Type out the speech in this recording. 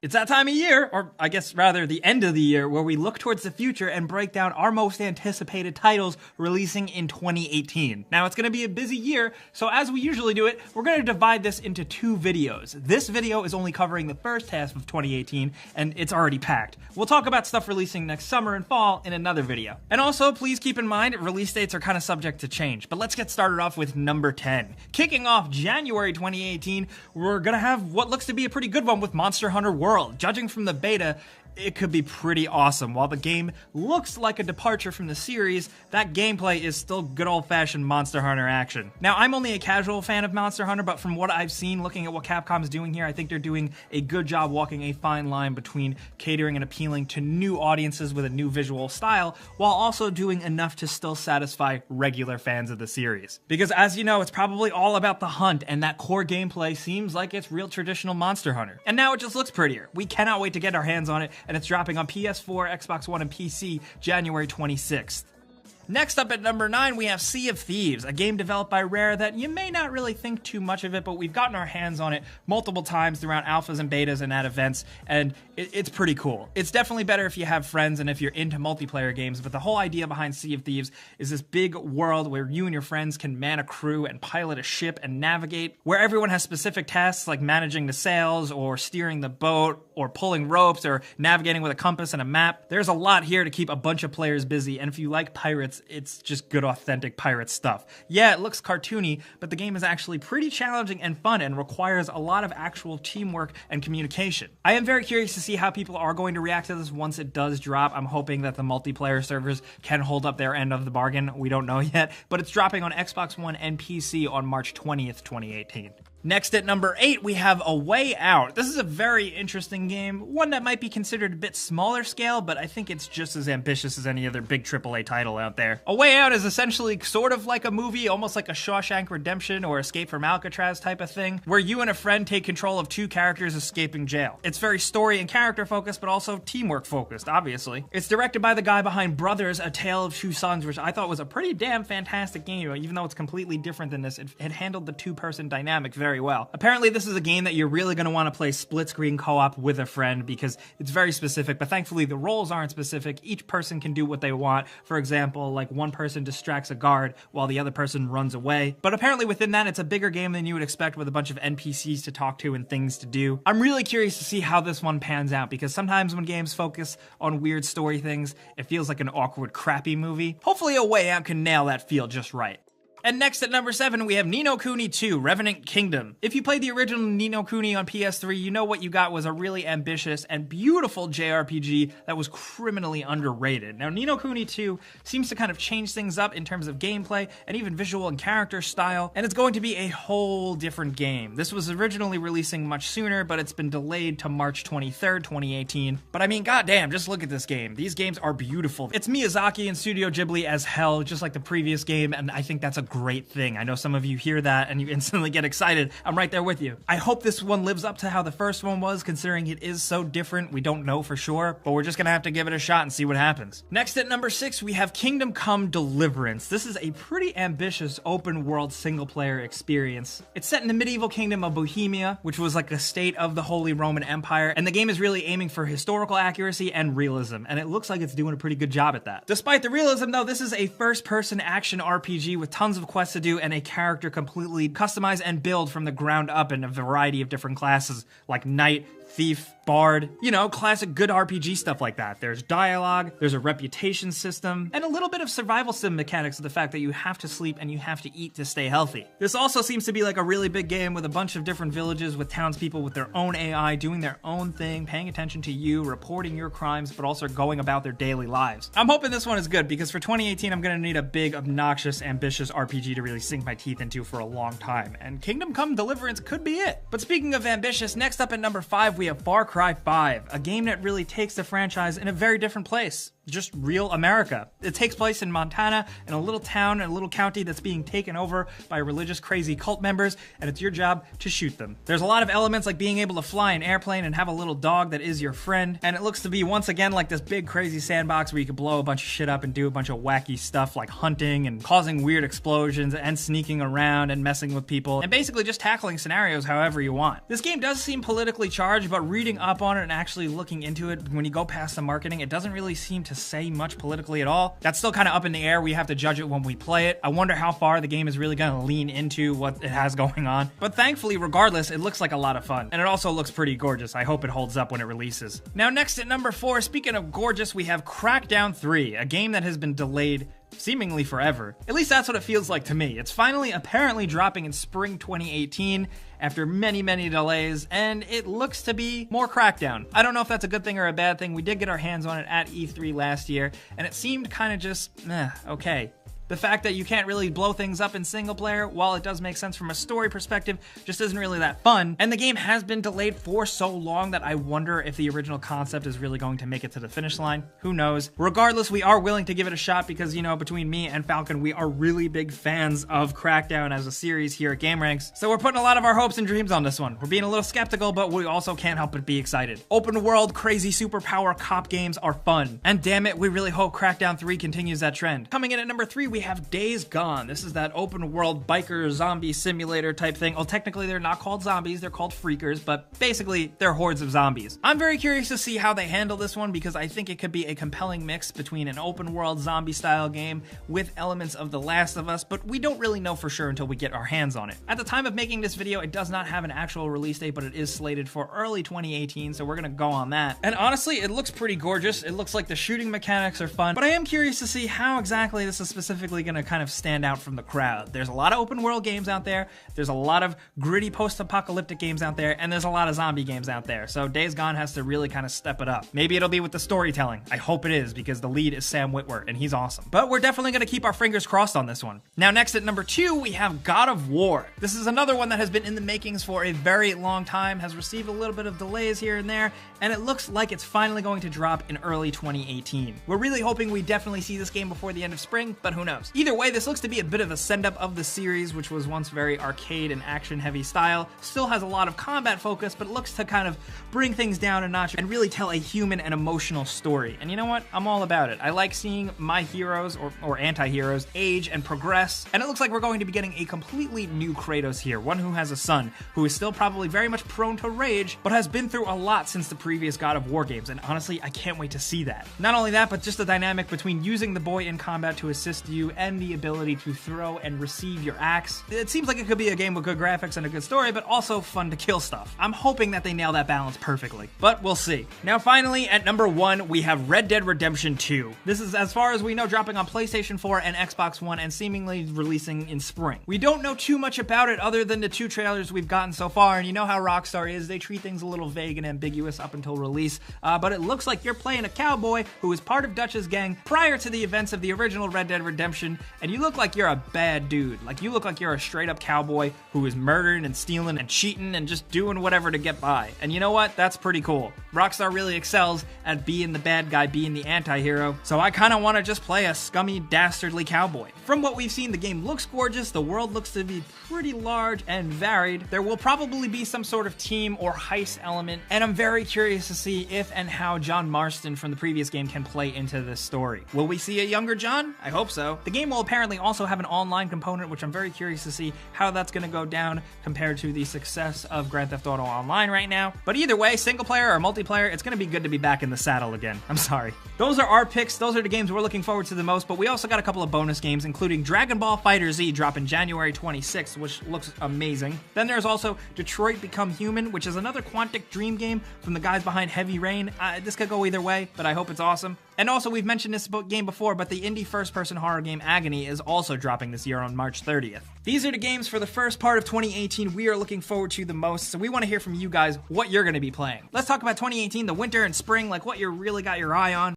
It's that time of year, or I guess rather the end of the year, where we look towards the future and break down our most anticipated titles releasing in 2018. Now, it's going to be a busy year, so as we usually do it, we're going to divide this into 2 videos. This video is only covering the first half of 2018, and it's already packed. We'll talk about stuff releasing next summer and fall in another video. And also, please keep in mind, release dates are kind of subject to change, but let's get started off with number 10. Kicking off January 2018, we're going to have what looks to be a pretty good one with Monster Hunter World. Judging from the beta, it could be pretty awesome. While the game looks like a departure from the series, that gameplay is still good old-fashioned Monster Hunter action. Now, I'm only a casual fan of Monster Hunter, but from what I've seen, looking at what Capcom's doing here, I think they're doing a good job walking a fine line between catering and appealing to new audiences with a new visual style, while also doing enough to still satisfy regular fans of the series. Because as you know, it's probably all about the hunt, and that core gameplay seems like it's real traditional Monster Hunter. And now it just looks prettier. We cannot wait to get our hands on it, and it's dropping on PS4, Xbox One, and PC January 26th. Next up at number 9, we have Sea of Thieves, a game developed by Rare that you may not really think too much of it, but we've gotten our hands on it multiple times throughout alphas and betas and at events, and it's pretty cool. It's definitely better if you have friends and if you're into multiplayer games, but the whole idea behind Sea of Thieves is this big world where you and your friends can man a crew and pilot a ship and navigate, where everyone has specific tasks like managing the sails or steering the boat or pulling ropes or navigating with a compass and a map. There's a lot here to keep a bunch of players busy, and if you like pirates, it's just good authentic pirate stuff. Yeah, it looks cartoony, but the game is actually pretty challenging and fun and requires a lot of actual teamwork and communication. I am very curious to see how people are going to react to this once it does drop. I'm hoping that the multiplayer servers can hold up their end of the bargain. We don't know yet, but it's dropping on Xbox One and PC on March 20th, 2018. Next at number 8, we have A Way Out. This is a very interesting game, one that might be considered a bit smaller scale, but I think it's just as ambitious as any other big AAA title out there. A Way Out is essentially sort of like a movie, almost like a Shawshank Redemption or Escape from Alcatraz type of thing, where you and a friend take control of 2 characters escaping jail. It's very story and character focused, but also teamwork focused, obviously. It's directed by the guy behind Brothers, A Tale of Two Sons, which I thought was a pretty damn fantastic game. Even though it's completely different than this, it handled the 2-person dynamic very well. Apparently, this is a game that you're really going to want to play split-screen co-op with a friend because it's very specific, but thankfully the roles aren't specific. Each person can do what they want. For example, like one person distracts a guard while the other person runs away. But apparently within that, it's a bigger game than you would expect with a bunch of NPCs to talk to and things to do. I'm really curious to see how this one pans out because sometimes when games focus on weird story things, it feels like an awkward, crappy movie. Hopefully A Way Out can nail that feel just right. And next at number 7, we have Ni no Kuni 2, Revenant Kingdom. If you played the original Ni no Kuni on PS3, you know what you got was a really ambitious and beautiful JRPG that was criminally underrated. Now, Ni no Kuni 2 seems to kind of change things up in terms of gameplay and even visual and character style, and it's going to be a whole different game. This was originally releasing much sooner, but it's been delayed to March 23rd, 2018. But I mean, goddamn, just look at this game. These games are beautiful. It's Miyazaki and Studio Ghibli as hell, just like the previous game, and I think that's a great thing. I know some of you hear that and you instantly get excited. I'm right there with you. I hope this one lives up to how the first one was, considering it is so different. We don't know for sure, but we're just gonna have to give it a shot and see what happens. Next at number 6, we have Kingdom Come: Deliverance. This is a pretty ambitious open world single player experience. It's set in the medieval kingdom of Bohemia, which was like a state of the Holy Roman Empire, and the game is really aiming for historical accuracy and realism, and it looks like it's doing a pretty good job at that. Despite the realism though, this is a first-person action RPG with tons of quests to do and a character completely customize and build from the ground up in a variety of different classes like knight, thief, bard, you know, classic good RPG stuff like that. There's dialogue, there's a reputation system, and a little bit of survival sim mechanics of the fact that you have to sleep and you have to eat to stay healthy. This also seems to be like a really big game with a bunch of different villages with townspeople with their own AI doing their own thing, paying attention to you, reporting your crimes, but also going about their daily lives. I'm hoping this one is good because for 2018, I'm gonna need a big, obnoxious, ambitious RPG to really sink my teeth into for a long time, and Kingdom Come: Deliverance could be it. But speaking of ambitious, next up at number 5, we have Far Cry 5, a game that really takes the franchise in a very different place. just real America. It takes place in Montana, in a little town, in a little county that's being taken over by religious crazy cult members, and it's your job to shoot them. There's a lot of elements like being able to fly an airplane and have a little dog that is your friend, and it looks to be once again like this big crazy sandbox where you can blow a bunch of shit up and do a bunch of wacky stuff like hunting and causing weird explosions and sneaking around and messing with people and basically just tackling scenarios however you want. This game does seem politically charged, but reading up on it and actually looking into it, when you go past the marketing, it doesn't really seem to say much politically at all. That's still kind of up in the air. We have to judge it when we play it. I wonder how far the game is really going to lean into what it has going on. But thankfully, regardless, it looks like a lot of fun. And it also looks pretty gorgeous. I hope it holds up when it releases. Now, next at number 4, speaking of gorgeous, we have Crackdown 3, a game that has been delayed seemingly forever. At least that's what it feels like to me. It's finally apparently dropping in spring 2018 after many delays, and it looks to be more Crackdown. I don't know if that's a good thing or a bad thing. We did get our hands on it at E3 last year, and it seemed kind of just, okay. The fact that you can't really blow things up in single player, while it does make sense from a story perspective, just isn't really that fun. And the game has been delayed for so long that I wonder if the original concept is really going to make it to the finish line. Who knows? Regardless, we are willing to give it a shot because, you know, between me and Falcon, we are really big fans of Crackdown as a series here at GameRanks. So we're putting a lot of our hopes and dreams on this one. We're being a little skeptical, but we also can't help but be excited. Open world, crazy superpower cop games are fun. And damn it, we really hope Crackdown 3 continues that trend. Coming in at number 3, we have Days Gone. This is that open world biker zombie simulator type thing. Well, technically they're not called zombies, they're called freakers, but basically they're hordes of zombies. I'm very curious to see how they handle this one because I think it could be a compelling mix between an open world zombie style game with elements of The Last of Us, but we don't really know for sure until we get our hands on it. At the time of making this video, it does not have an actual release date, but it is slated for early 2018, so we're gonna go on that. And honestly, it looks pretty gorgeous. It looks like the shooting mechanics are fun, but I am curious to see how exactly this is specifically gonna kind of stand out from the crowd. There's a lot of open world games out there, there's a lot of gritty post-apocalyptic games out there, and there's a lot of zombie games out there, so Days Gone has to really kind of step it up. Maybe it'll be with the storytelling. I hope it is, because the lead is Sam Witwer, and he's awesome. But we're definitely gonna keep our fingers crossed on this one. Now next at number 2, we have God of War. This is another one that has been in the makings for a very long time, has received a little bit of delays here and there, and it looks like it's finally going to drop in early 2018. We're really hoping we definitely see this game before the end of spring, but who knows. Either way, this looks to be a bit of a send-up of the series, which was once very arcade and action-heavy style. Still has a lot of combat focus, but looks to kind of bring things down a notch and really tell a human and emotional story. And you know what? I'm all about it. I like seeing my heroes, or anti-heroes, age and progress, and it looks like we're going to be getting a completely new Kratos here, one who has a son, who is still probably very much prone to rage, but has been through a lot since the previous God of War games, and honestly, I can't wait to see that. Not only that, but just the dynamic between using the boy in combat to assist you and the ability to throw and receive your axe. It seems like it could be a game with good graphics and a good story, but also fun to kill stuff. I'm hoping that they nail that balance perfectly, but we'll see. Now finally, at number 1, we have Red Dead Redemption 2. This is, as far as we know, dropping on PlayStation 4 and Xbox One and seemingly releasing in spring. We don't know too much about it other than the 2 trailers we've gotten so far, and you know how Rockstar is, they treat things a little vague and ambiguous up until release, but it looks like you're playing a cowboy who is part of Dutch's gang prior to the events of the original Red Dead Redemption, and you look like you're a bad dude. Like, you look like you're a straight up cowboy who is murdering and stealing and cheating and just doing whatever to get by. And you know what? That's pretty cool. Rockstar really excels at being the bad guy, being the anti-hero, so I kind of want to just play a scummy, dastardly cowboy. From what we've seen, the game looks gorgeous, the world looks to be pretty large and varied. There will probably be some sort of team or heist element, and I'm very curious to see if and how John Marston from the previous game can play into this story. Will we see a younger John? I hope so. The game will apparently also have an online component, which I'm very curious to see how that's going to go down compared to the success of Grand Theft Auto Online right now. But either way, single player or multiplayer, it's going to be good to be back in the saddle again. I'm sorry. Those are our picks. Those are the games we're looking forward to the most, but we also got a couple of bonus games, including Dragon Ball FighterZ dropping January 26th, which looks amazing. Then there's also Detroit Become Human, which is another Quantic Dream game from the guys behind Heavy Rain. This could go either way, but I hope it's awesome. And also, we've mentioned this game before, but the indie first-person horror game Agony is also dropping this year on March 30th. These are the games for the first part of 2018 we are looking forward to the most, so we want to hear from you guys what you're going to be playing. Let's talk about 2018, the winter and spring, like what you really got your eye on.